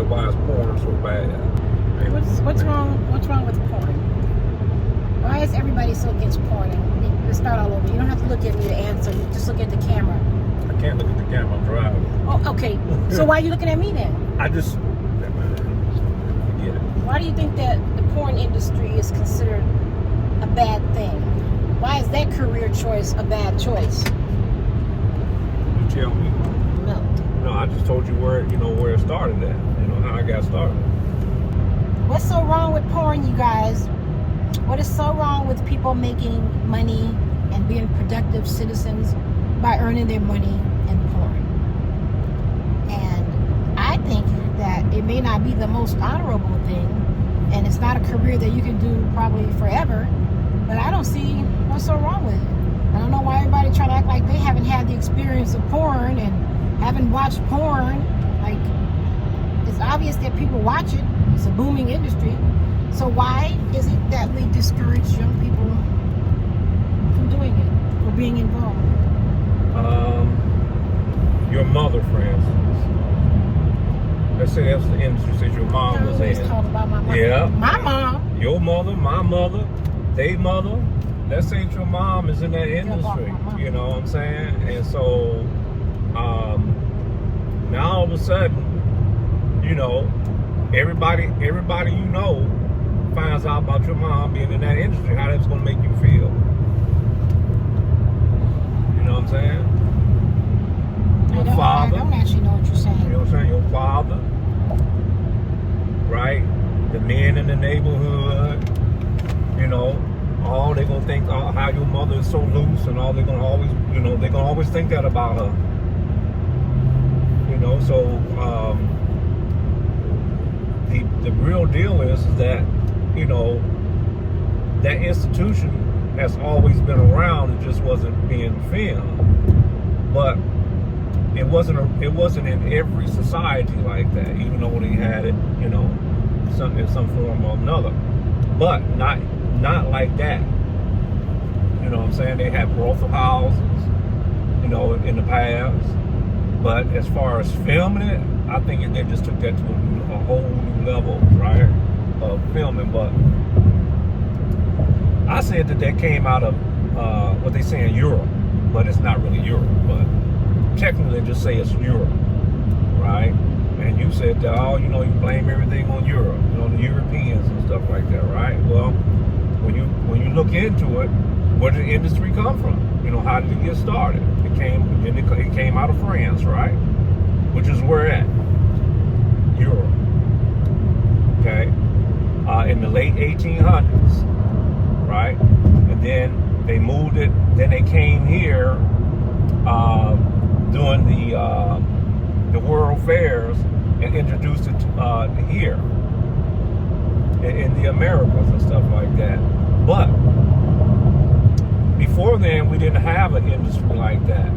why is porn so bad. What's wrong with porn? Why is everybody so against porn? And let's start all over. You don't have to look at me to answer. You just look at the camera. I can't look at the camera. I'm driving. Oh, okay. So why are you looking at me then? I just get it. Why do you think that the porn industry is considered a bad thing? Why is that career choice a bad choice? You tell me. No. No, I just told you where it started at. How I got started. What's so wrong with porn, you guys? What is so wrong with people making money and being productive citizens by earning their money in porn? And I think that it may not be the most honorable thing, and it's not a career that you can do probably forever, but I don't see what's so wrong with it. I don't know why everybody trying to act like they haven't had the experience of porn and haven't watched porn. Like, it's obvious that people watch it. It's a booming industry. So why is it that we discourage young people from doing it, or being involved? Your mother, for instance. Let's say that's the industry that your mom was in. Talk about my mom. Yeah. My mom. Your mother, my mother, they mother. Let's say your mom is in that industry. You know what I'm saying? And so now all of a sudden, everybody finds out about your mom being in that industry, how that's going to make you feel. You know what I'm saying? Your father. I don't actually know what you're saying. You know what I'm saying? Your father, right? The men in the neighborhood, all they're going to think how your mother is so loose, and all they're going to always, they're going to always think that about her. So the real deal is that, that institution has always been around. It just wasn't being filmed. But it wasn't in every society like that, even though they had it, in some form or another. But not like that. You know what I'm saying? They had brothel houses, in the past. But as far as filming it, I think they just took that to a whole new level, right, of filming. But I said that came out of what they say in Europe, but it's not really Europe. But technically, just say it's Europe, right? And you said that, you blame everything on Europe, the Europeans and stuff like that, right? Well, when you look into it, where did the industry come from? How did it get started? It came out of France, right? Which is where at? Europe. Okay? In the late 1800s, right? And then they moved it. Then they came here doing the world fairs and introduced it here in the Americas and stuff like that. But before then, we didn't have an industry like that.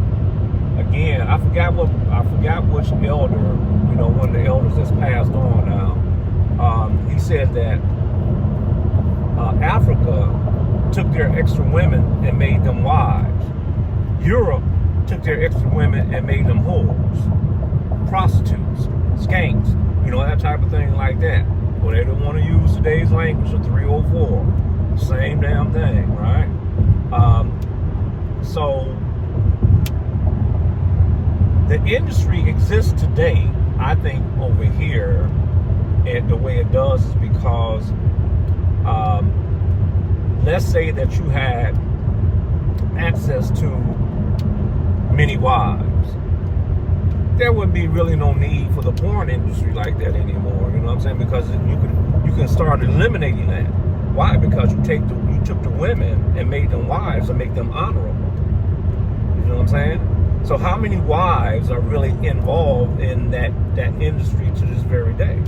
Again, I forgot which elder, one of the elders that's passed on now. He said that Africa took their extra women and made them wives. Europe took their extra women and made them whores, prostitutes, skanks, that type of thing like that. Well, they don't want to use today's language of 304. Same damn thing, right? So the industry exists today, I think, over here, and the way it does is because let's say that you had access to many wives. There would be really no need for the porn industry like that anymore. You know what I'm saying? Because you can start eliminating that. Why? Because you took the women and made them wives and make them honorable. You know what I'm saying? So how many wives are really involved in that industry to this very day?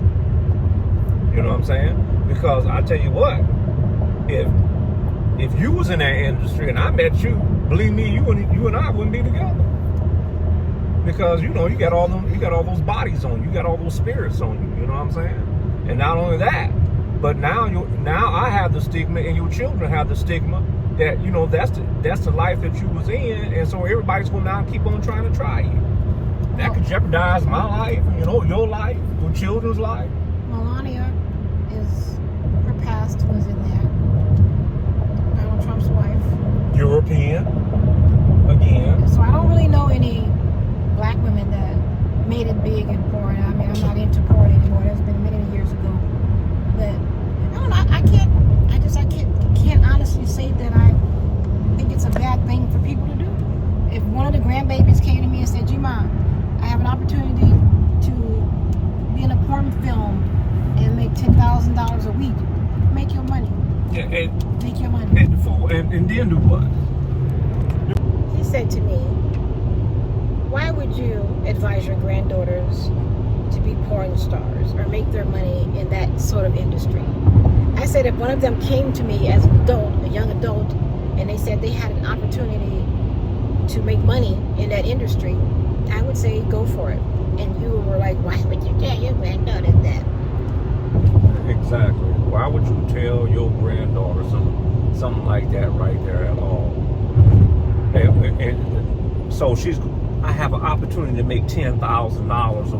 You know what I'm saying? Because I tell you what, if you was in that industry and I met you, believe me, you and I wouldn't be together. Because you got all those bodies on you, got all those spirits on you. You know what I'm saying? And not only that, but now I have the stigma, and your children have the stigma that that's the life that you was in, and so everybody's going to now keep on trying to try you. That could jeopardize my life, you know, your life, your children's life. Melania her past was in there. Donald Trump's wife. European, again. So I don't really know any black women that made it big in porn. I mean, I'm not into porn anymore. That's been many years ago. But I don't know. I can't honestly say that I think it's a bad thing for people to do. If one of the grandbabies came to me and said, G-Mom, I have an opportunity to be in a porn film and make $10,000 a week, make your money. Yeah, make your money. And then do what? He said to me, why would you advise your granddaughters to be porn stars or make their money in that sort of industry? I said if one of them came to me as an adult, a young adult, and they said they had an opportunity to make money in that industry, I would say go for it. And you were like, why would you tell your granddaughters that? Exactly. Why would you tell your granddaughter something like that right there at all? And so I have an opportunity to make $10,000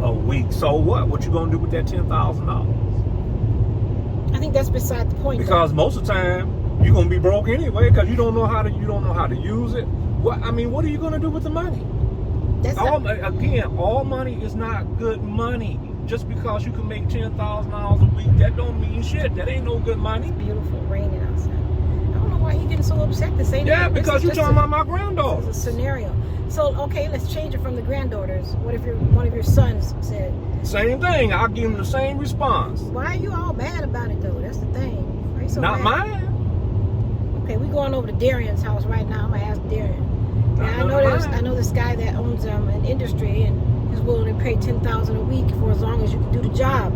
a week. So what? What you gonna do with that $10,000? I think that's beside the point. Because most of the time you're gonna be broke anyway because you don't know how to use it. What are you gonna do with the money? All money is not good money. Just because you can make $10,000 a week, that don't mean shit. That ain't no good money. It's beautiful, raining outside. I don't know why you're getting so upset to say that. Yeah, because you're talking about my granddaughters. It's a scenario. So, okay, let's change it from the granddaughters. What if one of your sons said? Same thing. I'll give them the same response. Why are you all mad about it, though? That's the thing. Why are you so not mad? mine. Okay, we're going over to Darian's house right now. I'm going to ask Darian. I know this guy that owns an industry and is willing to pay $10,000 a week for as long as you can do the job.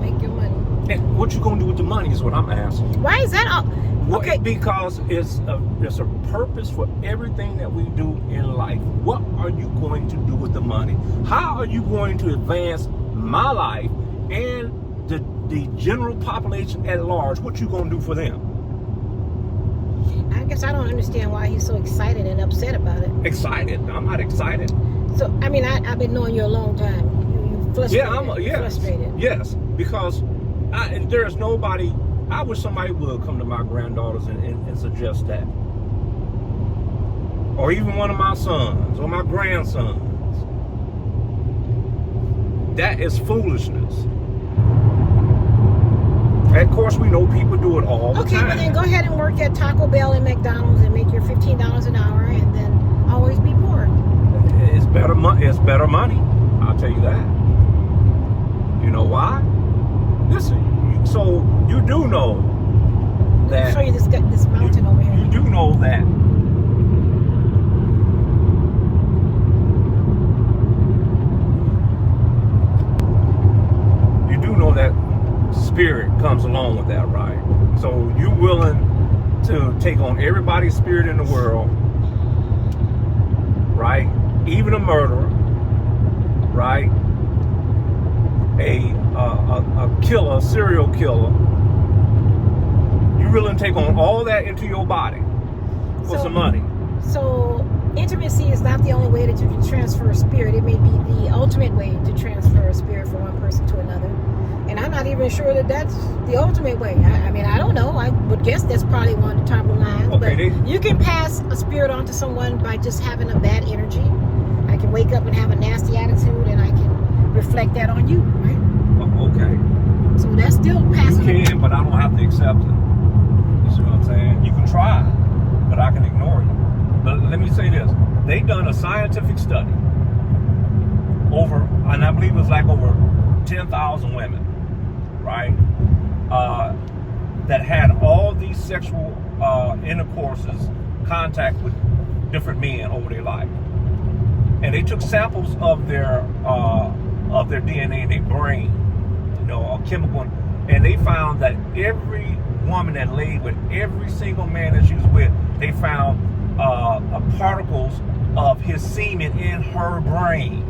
Make your money. And what you gonna do with the money is what I'm asking. Why is that all? Okay. Because it's a purpose for everything that we do in life. What are you going to do with the money? How are you going to advance my life and the general population at large? What you gonna do for them? I guess I don't understand why he's so excited and upset about it. Excited? I'm not excited. So, I mean, I've been knowing you a long time. You're frustrated. Yeah, frustrated. Yes, because there's nobody. I wish somebody would come to my granddaughters and suggest that. Or even one of my sons or my grandsons. That is foolishness. And of course, we know people do it all the time. Okay, but then go ahead and work at Taco Bell and McDonald's and make your $15 an hour and then always be poor. It's better money. I'll tell you that. You know why? Listen, so you do know that. I'll show you this mountain over here. You do know that. You do know that spirit comes along with that, right? So you're willing to take on everybody's spirit in the world, right? Even a murderer, right? A killer, a serial killer. You're willing to take on all that into your body for some money. So intimacy is not the only way that you can transfer a spirit. It may be the ultimate way to transfer a spirit from one person to another. And I'm not even sure that that's the ultimate way. I mean, I don't know. I would guess that's probably one of the top of the lines. Okay, but you can pass a spirit on to someone by just having a bad energy. I can wake up and have a nasty attitude, and I can reflect that on you, right? Okay. So that's still passing. You can, but I don't have to accept it. You see what I'm saying? You can try, but I can ignore you. But let me say this. They done a scientific study and I believe it was like over 10,000 women, right? That had all these sexual intercourses, contact with different men over their life. And they took samples of their DNA in their brain, a chemical, and they found that every woman that laid with every single man that she was with, they found particles of his semen in her brain.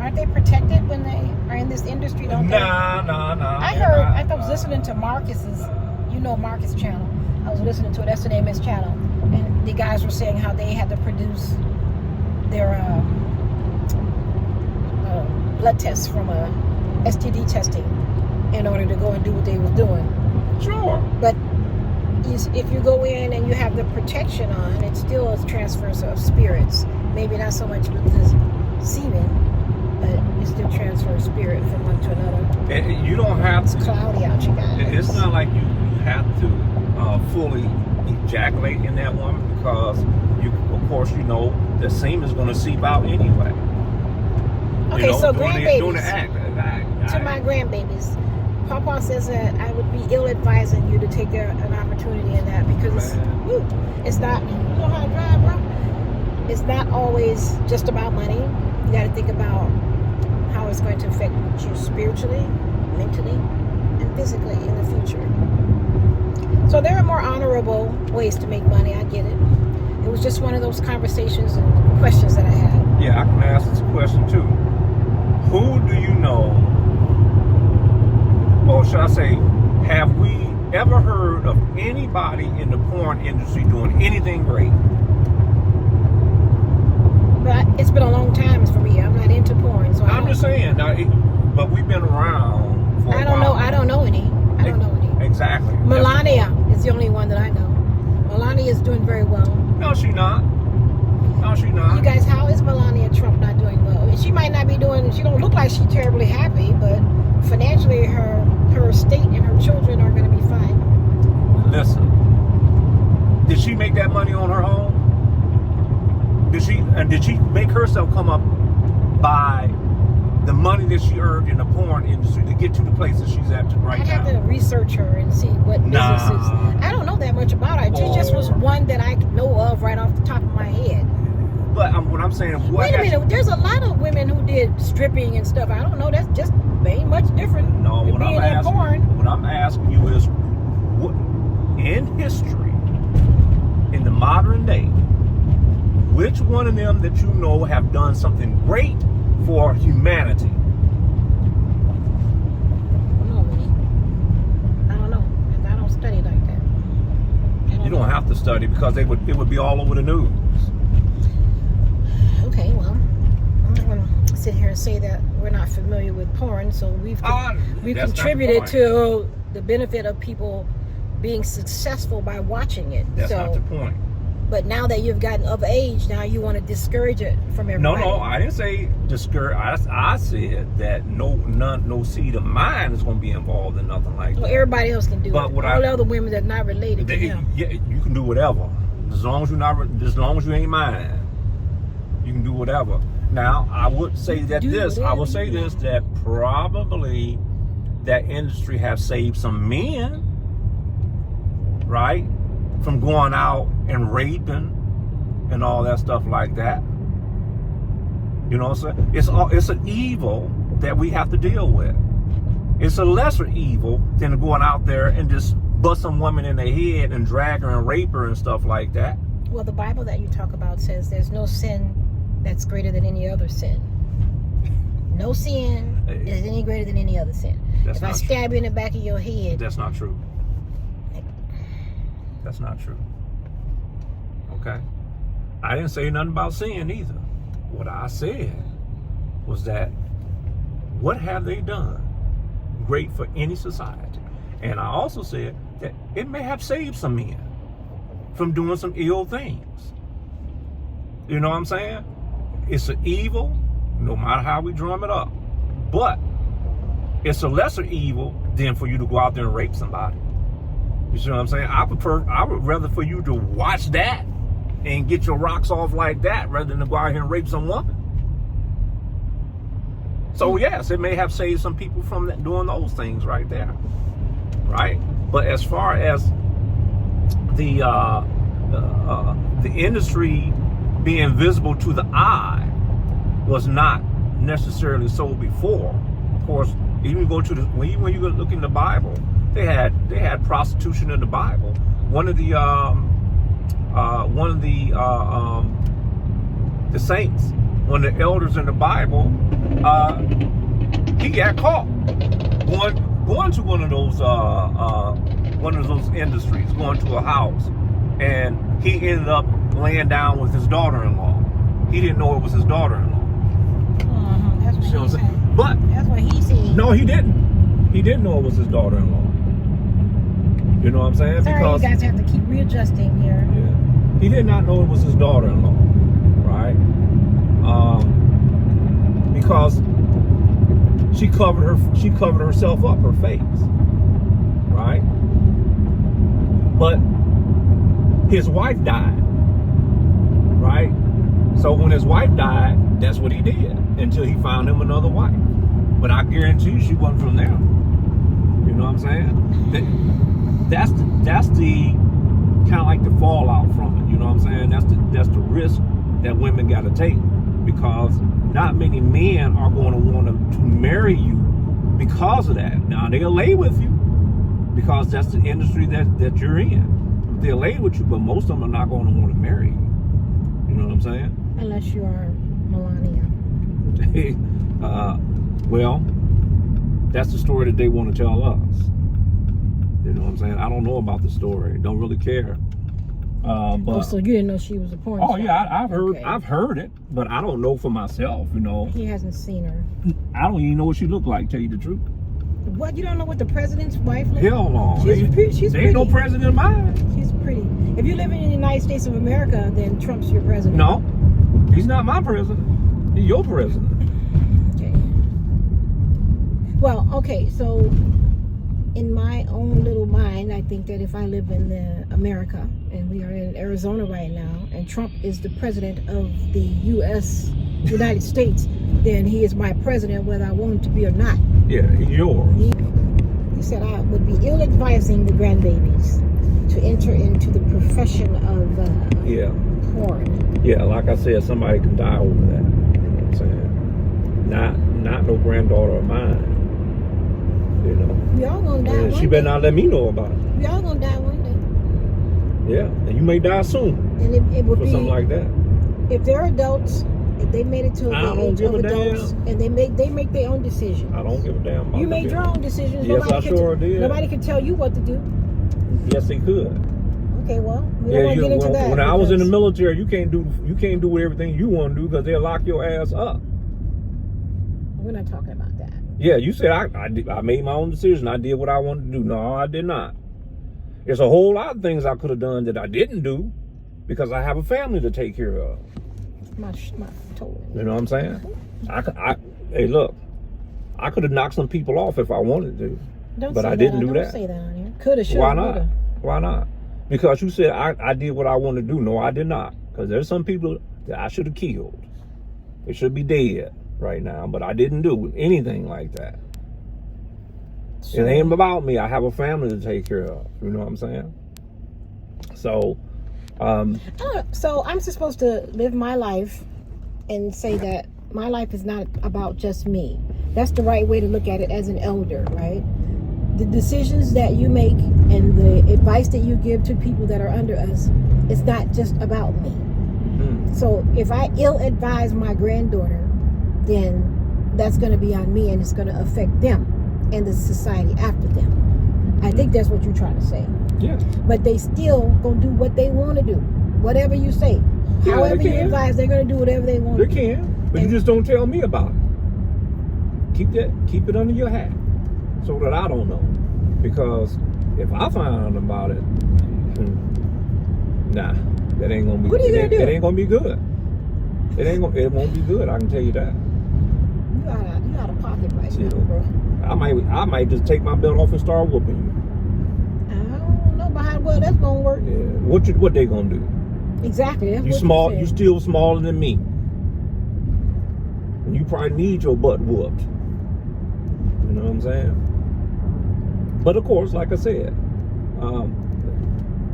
Aren't they protected when they are in this industry? Don't they? Nah. I was listening to Marcus's, Marcus channel. I was listening to it. That's the name of his channel. And the guys were saying how they had to produce blood tests from a STD testing in order to go and do what they was doing. Sure. But if you go in and you have the protection on, it still is transfers of spirits. Maybe not so much with the semen, but you still transfer spirit from one to another. And you don't have It's cloudy out, you guys. It's not like you have to fully ejaculate in that woman, because of course, the semen is going to seep out anyway. Okay, so doing the grandbabies. act. To my grandbabies, Papa says that I would be ill-advising you to take an opportunity in that, because it's not, you know how to drive, bro? It's not always just about money. You got to think about how it's going to affect you spiritually, mentally, and physically in the future. So there are more honorable ways to make money. I get it. It was just one of those conversations and questions that I had. Yeah, I can ask this question too. Who do you know, or should I say, have we ever heard of anybody in the porn industry doing anything great? But it's been a long time for me. I'm not into porn, so I'm just saying. But we've been around for a while. I don't know any. Exactly. Melania is the only one that I know. Melania is doing very well. No, she's not. You guys, how is Melania Trump not doing well? She might not be doing. She don't look like she's terribly happy, but financially, her estate and her children are going to be fine. Listen, did she make that money on her own? Did she make herself come up by the money that she earned in the porn industry to get to the place that she's at right now? I have to research her and see what businesses. I don't know that much about her. She just was one that I know of right off the top of my head. But what I'm saying, wait a minute. There's a lot of women who did stripping and stuff. I don't know. That's just ain't much different. No, what I'm asking you is, what in history, in the modern day, which one of them that you know have done something great for humanity? I don't know. I don't study like that. You don't have to study, because it would be all over the news. Okay, well, I'm not going to sit here and say that we're not familiar with porn, so we've contributed to the benefit of people being successful by watching it. That's not the point. But now that you've gotten of age, now you want to discourage it from everybody. No, I didn't say discourage. I said that no seed of mine is going to be involved in nothing like that. Well, everybody else can do but it. All the other women that are not related to him. Yeah, you can do whatever, as long as you ain't mine. You can do whatever. Now, I would say that that probably that industry have saved some men, right, from going out and raping and all that stuff like that. You know what I'm saying? It's an evil that we have to deal with. It's a lesser evil than going out there and just bust some woman in the head and drag her and rape her and stuff like that. Well, the Bible that you talk about says there's no sin that's greater than any other sin. No sin is any greater than any other sin. If I stab you in the back of your head... That's not true. That's not true. Okay? I didn't say nothing about sin either. What I said was that what have they done great for any society? And I also said that it may have saved some men from doing some ill things. You know what I'm saying? It's an evil, no matter how we drum it up. But it's a lesser evil than for you to go out there and rape somebody. You see what I'm saying? I would rather for you to watch that and get your rocks off like that rather than to go out here and rape some woman. So yes, it may have saved some people from that, doing those things right there, right? But as far as the industry being visible to the eye was not necessarily so before. Of course, even go to when you look in the Bible, they had prostitution in the Bible. One of the saints, one of the elders in the Bible, he got caught going to one of those industries, going to a house, and he ended up laying down with his daughter-in-law. he didn't know it was his daughter-in-law. That's what See what I'm he saying? said. But That's what he said. no, he didn't. He didn't know it was his daughter-in-law. You know what I'm saying? Sorry, Because you guys have to keep readjusting here. yeah, he did not know it was his daughter-in-law, right? Because she covered herself up, her face, right? But his wife died, right? So when his wife died, that's what he did until he found him another wife. But I guarantee you, she wasn't from there. You know what I'm saying? That's the kind of like the fallout from it. You know what I'm saying? That's the risk that women got to take, because not many men are going to want to marry you because of that. Now they'll lay with you because that's the industry that you're in. They'll lay with you, but most of them are not going to want to marry you. You know what I'm saying? Unless you are Melania. Well, that's the story that they want to tell us. You know what I'm saying? I don't know about the story. Don't really care. But so you didn't know she was a porn star? oh yeah, I've heard. Okay. I've heard it, but I don't know for myself. You know, He hasn't seen her. I don't even know what she looked like. Tell you the truth. What? You don't know what the president's wife looks like? Hell no. She's There ain't no pretty. president of mine. She's pretty. If you live in the United States of America, then Trump's your president. No, he's not my president. He's your president. Okay. Well, okay, so in my own little mind, I think that if I live in America, and we are in Arizona right now, and Trump is the president of the United States, then he is my president whether I want him to be or not. Yeah, he's yours. He said I would be ill-advising the grandbabies to enter into the profession of Yeah. porn. Yeah, like I said, somebody can die over that. You know what I'm saying? Not no granddaughter of mine. You know. We all gonna die And one she better day. not let me know about it. We all gonna die one day. Yeah, and you may die soon And it would for be, something like that. if they're adults, if they made it to I the don't age give of a adults, damn. and they make their own decisions. I don't give a damn about You made that. your own decisions. Yes, Nobody I can sure did. Nobody can tell you what to do. Yes, he could. Okay, well, we don't want to get into that. when I was in the because military, you can't do everything you want to do because they'll lock your ass up. we're not talking about that. Yeah, you said I made my own decision. I did what I wanted to do. No, I did not. There's a whole lot of things I could have done that I didn't do because I have a family to take care of. My total. You know what I'm saying? Hey, look, I could have knocked some people off if I wanted to, Don't but say I didn't that. do Don't that. say that on here. Coulda, shoulda, Why not? woulda. Why not? Because you said I did what I wanted to do. No, I did not. Because there's some people that I should have killed. They should be dead right now, but I didn't do anything like that. So, It ain't about me. I have a family to take care of. You know what I'm saying? So, so I'm supposed to live my life and say that my life is not about just me. That's the right way to look at it as an elder, right? The decisions that you make and the advice that you give to people that are under us, it's not just about me. So if I ill-advise my granddaughter, then that's going to be on me, and it's going to affect them and the society after them. I think that's what you're trying to say. yeah. But they still going to do what they want to do. Whatever you say. Yeah, However they you can. advise, they're going to do whatever they want They to do. can, but you just don't tell me about it. Keep it under your hat so that I don't know. Because if I find out about it, nah, that ain't gonna be. What are you gonna do? It ain't gonna be good. It won't be good. I can tell you that. You out of pocket right Yeah. now, bro. I might just take my belt off and start whooping you. I don't know about how well that's going to work. Yeah. What they gonna do? Exactly. That's You what small. You You said. still smaller than me. And you probably need your butt whooped. You know what I'm saying? But of course, like I said,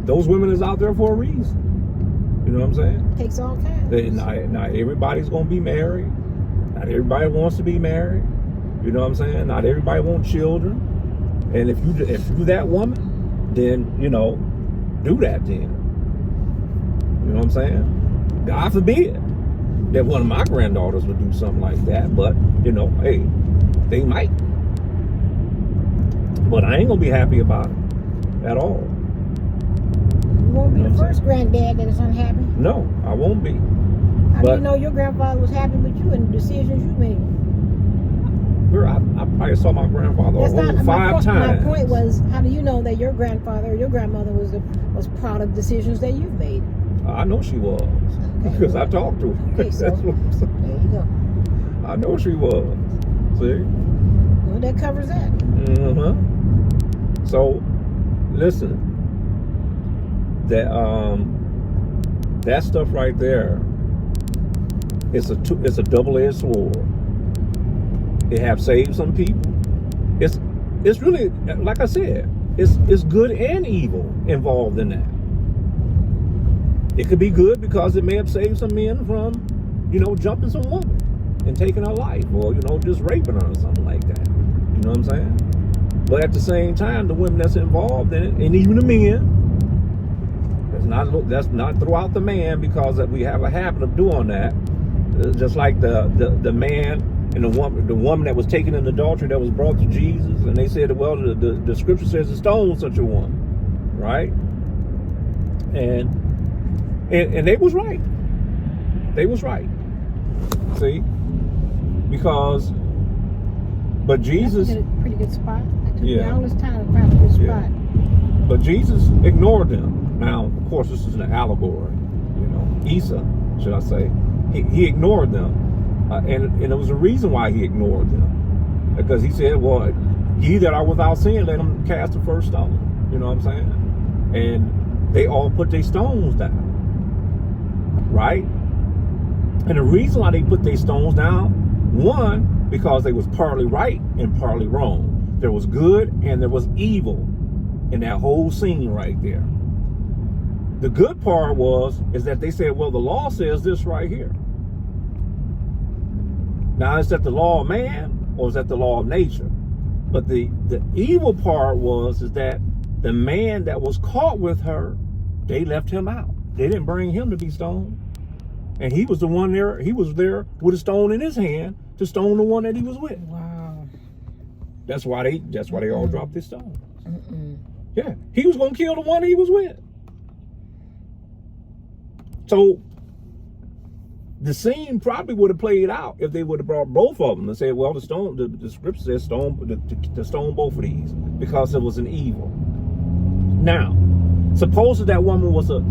those women is out there for a reason. You know what I'm saying? Takes all kinds. Not everybody's gonna be married. Not everybody wants to be married. You know what I'm saying? Not everybody wants children. And if you that woman, then do that then. You know what I'm saying? God forbid that one of my granddaughters would do something like that, but hey, they might. But I ain't gonna be happy about it at all. You won't be You know the what I'm first granddad that is unhappy. No, I won't be. How do you know your grandfather was happy with you and the decisions you made? Girl, I probably saw my grandfather over 5 times. My point was, how do you know that your grandfather or your grandmother was proud of decisions that you've made? I know she was. Okay. Because I talked to her. Okay, so That's what I'm saying. There you go. I know she was. See? Well, that covers that. So, listen. That stuff right there is a double-edged sword. It have saved some people. It's really, like I said, it's good and evil involved in that. It could be good because it may have saved some men from, jumping some woman and taking her life, or just raping her or something like that. You know what I'm saying? But at the same time, the women that's involved in it, and even the men, that's not throughout the man, because we have a habit of doing that. Just like the man and the woman that was taken in adultery that was brought to Jesus, and they said, well, the scripture says to stone such a woman, right? And they was right. They was right. See? But Jesus... That's a pretty good spot. It took me all this time to find a good spot. But Jesus ignored them. Now, of course, this is an allegory. Esau, should I say. He ignored them. And there was a reason why he ignored them. Because he said, well, ye that are without sin, let them cast the first stone. You know what I'm saying? And they all put their stones down. Right? And the reason why they put their stones down, one, because they was partly right and partly wrong. There was good and there was evil in that whole scene right there. The good part is that they said, well, the law says this right here. Now, is that the law of man or is that the law of nature? But the evil part is that the man that was caught with her, they left him out. They didn't bring him to be stoned. And he was the one there, he was there with a stone in his hand to stone the one that he was with. Wow. That's why they all dropped their stones. Yeah, he was going to kill the one he was with. So the scene probably would have played out if they would have brought both of them and said, well, the scripture says to stone both of these because it was an evil. Now, suppose that woman was a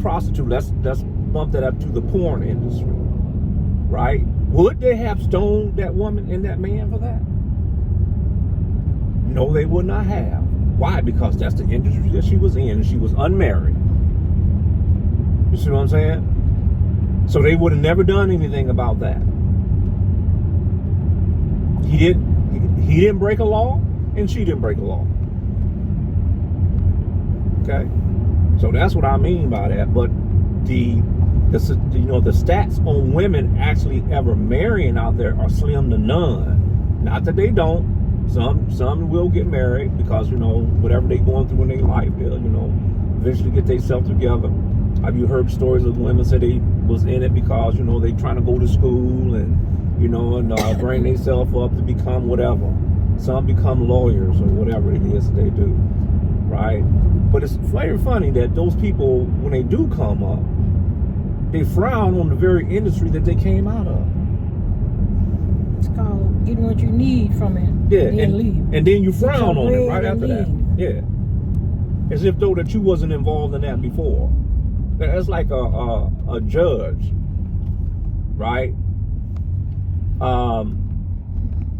prostitute. Let's bump that up to the porn industry, right? Would they have stoned that woman and that man for that? No, they would not have. Why? Because that's the industry that she was in, and she was unmarried. You see what I'm saying? So they would have never done anything about that. He didn't break a law, and she didn't break a law. Okay? So that's what I mean by that. But the stats on women actually ever marrying out there are slim to none. Not that they don't. Some will get married because, whatever they're going through in their life, they'll, eventually get themselves together. Have you heard stories of women say they was in it because, they trying to go to school and, bring themselves up to become whatever. Some become lawyers or whatever it is that they do, right? But it's very funny that those people, when they do come up, they frown on the very industry that they came out of. It's called getting what you need from it. Yeah, and then leave. And then you frown on it right after that. Yeah. As if though that you wasn't involved in that before. That's like a judge, right?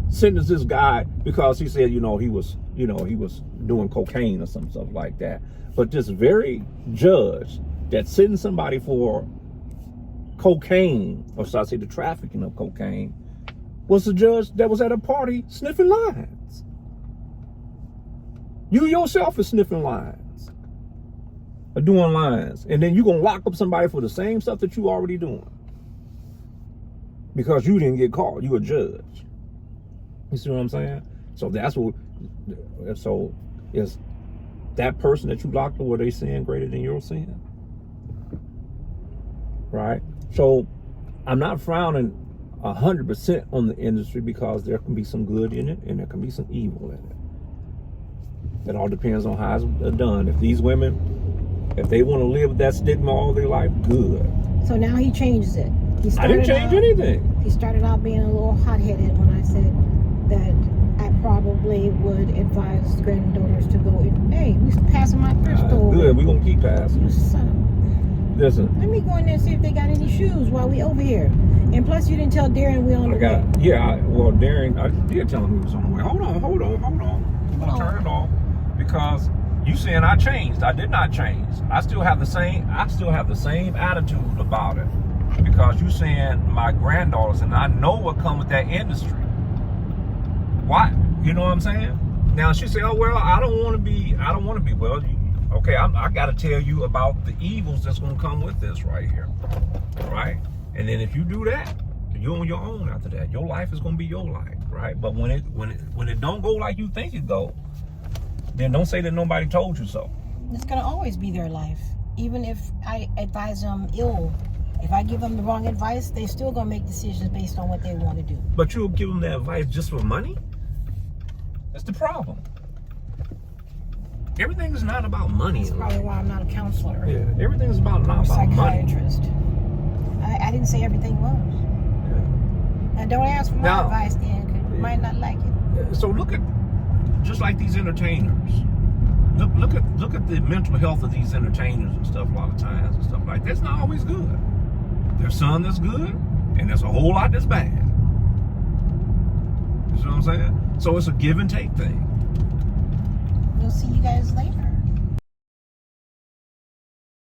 Sentenced this guy because he said, he was doing cocaine or some stuff like that. But this very judge that sentenced somebody for cocaine, or should I say the trafficking of cocaine, was the judge that was at a party sniffing lines. You yourself is sniffing lines. Or doing lines. And then you're going to lock up somebody for the same stuff that you already doing. Because you didn't get caught. You a judge. You see what I'm saying? So so is that person that you locked up, were they sin greater than your sin? Right? So I'm not frowning 100% on the industry because there can be some good in it and there can be some evil in it. It all depends on how it's done. If these women If they want to live with that stigma all their life, good. So now he changes it. I didn't change anything. He started out being a little hot-headed when I said that I probably would advise granddaughters to go in. Hey, we passing my thrift store. Good, we're going to keep passing. You son of. Listen. Let me go in there and see if they got any shoes while we over here. And plus, you didn't tell Darren we on the way. Well, Darren, I did tell him he was on the way. Hold on. I'm going to turn it off. Because you saying I changed. I did not change. I still have the same attitude about it. Because you saying my granddaughters, and I know what come with that industry. Why? You know what I'm saying? Now she said, "Oh well, I don't want to be. Well, okay, I got to tell you about the evils that's going to come with this right here, right? And then if you do that, you're on your own after that. Your life is going to be your life, right? But when it don't go like you think it go, then don't say that nobody told you so. It's gonna always be their life, even if I advise them ill. If I give them the wrong advice, they still gonna make decisions based on what they want to do. But you'll give them that advice just for money? That's the problem. Everything is not about money. That's probably why I'm not a counselor. Yeah, everything is not about money. Psychiatrist. I didn't say everything was. Yeah. Now don't ask for my advice then, because you might not like it. So look at, just like these entertainers. Look at the mental health of these entertainers and stuff a lot of times and stuff like that. It's not always good. There's some that's good, and there's a whole lot that's bad. You see what I'm saying? So it's a give and take thing. We'll see you guys later.